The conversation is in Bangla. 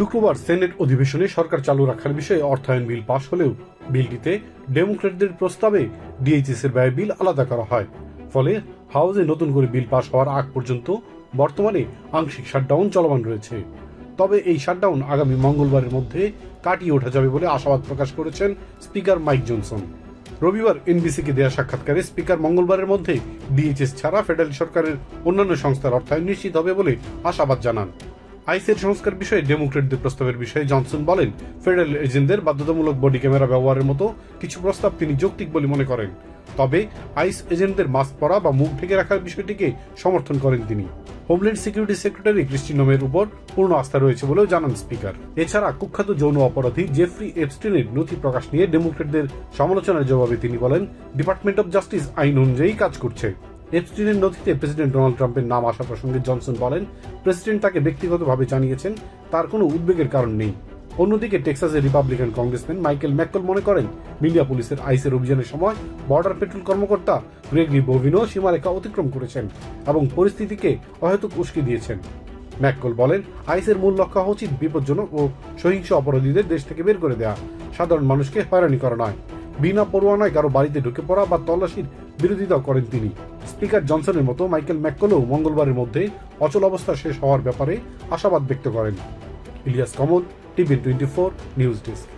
শুক্রবার সেনেট অধিবেশনে সরকার চালু রাখার বিষয়ে অর্থায়ন বিল পাশ হলেও বিলটিতে ডেমোক্র্যাটদের প্রস্তাবে ডিএইচএস এর ব্যয় বিল আলাদা করা হয়। ফলে হাউসে নতুন করে বিল পাশ হওয়ার আগ পর্যন্ত বর্তমানে আংশিক শাটডাউন চলমান রয়েছে। তবে এই শাটডাউন আগামী মঙ্গলবারের মধ্যে কাটিয়ে ওঠা যাবে বলে আশাবাদ প্রকাশ করেছেন স্পিকার মাইক জনসন। রবিবার এনবিসিকে দেয়া সাক্ষাৎকারে স্পিকার মঙ্গলবারের মধ্যে ডিএইচএস ছাড়া ফেডারেল সরকারের অন্যান্য সংস্থার অর্থায়ন নিশ্চিত হবে বলে আশাবাদ জানান। আইসের সংস্কার বিষয়ে ডেমোক্রেটদের প্রস্তাবের বিষয়ে জনসন বলেন, ফেডারেল এজেন্টদের বাধ্যতামূলক বডি ক্যামেরা ব্যবহারের মতো কিছু প্রস্তাব তিনি যৌক্তিক বলে মনে করেন। তবে আইস এজেন্টদের মাস্ক পরা বা মুখ ঢেকে রাখার বিষয়টিকে সমর্থন করেন তিনি। হোমল্যান্ড সিকিউরিটি সেক্রেটারি ক্রিস্টি নোমের উপর পূর্ণ আস্থা রয়েছে বলেও জানান স্পিকার। এছাড়া কুখ্যাত যৌন অপরাধী জেফ্রি এপস্টিনের নথি প্রকাশ নিয়ে ডেমোক্রেটদের সমালোচনার জবাবে তিনি বলেন, ডিপার্টমেন্ট অব জাস্টিস আইন অনুযায়ী কাজ করছে। এপস্টিনের নথিতে প্রেসিডেন্ট ডোনাল্ড ট্রাম্পের নাম আসা প্রসঙ্গে জনসন বলেন, প্রেসিডেন্ট তাকে ব্যক্তিগতভাবে জানিয়েছেন, তার কোনো উদ্বেগের কারণ নেই। অন্যদিকে টেক্সাসের রিপাবলিকান কংগ্রেসম্যান মাইকেল ম্যাককল মনে করেন, মিনিয়াপোলিসের আইসের অভিযানের সময় বর্ডার পেট্রোল কর্মকর্তা গ্রেগরি বোভিনো সীমারেখা অতিক্রম করেছেন এবং পরিস্থিতিকে অহেতুক উস্কে দিয়েছেন। ম্যাককল বলেন, আইসের মূল লক্ষ্য হওয়া উচিত বিপজ্জনক ও সহিংস অপরাধীদের দেশ থেকে বের করে দেওয়া, সাধারণ মানুষকে হয়রানি করা নয়। বিনা পরোয়ানায় কারো বাড়িতে ঢুকে পড়া বা তল্লাশির বিরোধিতাও করেন তিনি। স্পিকার জনসনের মতো মাইকেল ম্যাককলও মঙ্গলবারের মধ্যে অচল অবস্থা শেষ হওয়ার ব্যাপারে আশাবাদ ব্যক্ত করেন। ইলিয়াস কমল, টিভি 24 নিউজ ডেস্ক।